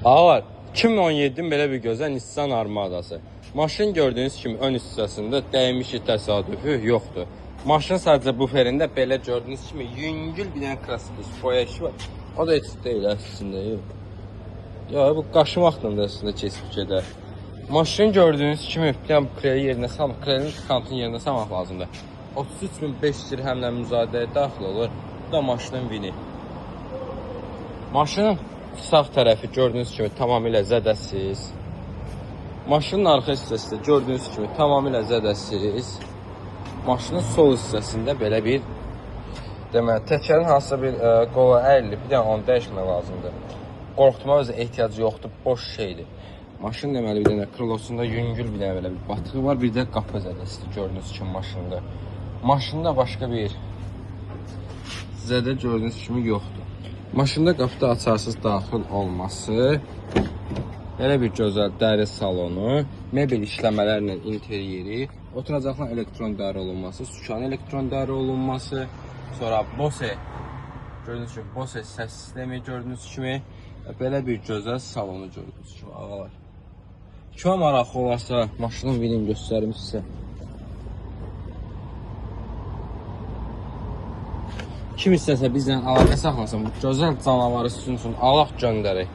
Ağlar, 2017-in belə bir gözəl Nissan Armadası. Maşın gördüyünüz kimi ön hissəsində dəymişi təsadüfü yoxdur. Maşın sadəcə buferində belə gördüyünüz kimi yüngül bir dənə kraskis boya işi var. O da heç deyil əslində. Ya bu qaşımaqla da əslində keçib gedər. Maşın gördüyünüz kimi kreli yerinə salmaq, krelin kantın yerinə salmaq lazımdır. 33.500 dirhəmlə müzadəyə daxil olur. Bu da maşının vini. Maşının sağ tərəfi gördüyünüz kimi tamamilə zədəsiz. Maşının arxa hissəsi də gördüyünüz kimi tamamilə zədəsiz. Maşının sol hissəsində belə bir deməli təkərin hansısa bir qola əyilib, bir dənə onu dəyişmək lazımdır. Qorxutma özə ehtiyacı yoxdur, boş şeydir. Maşın deməli bir dənə krılosunda yüngül bir dənə belə bir batığı var, bir də qapı zədəsidir gördüyünüz kimi maşında. Maşında başqa bir zədə gördüyünüz kimi yoxdur. Maşında qapıda açarsız daxil olması, belə bir gözəl dəri salonu, mebel işləmələrlə interyeri, oturacaqların elektron dəri olunması, sükanın elektron dəri olunması, sonra Bose, gördüyünüz kimi Bose səs sistemi gördüyünüz kimi, belə bir gözəl salonu gördüyünüz kimi ağalar. Kime maraqlı olarsa maşının videonu göstərim sizə. Kim istəsə bizlə əlaqə saxlasın, bu gözəl canavarı sizin üçün alaq göndərək.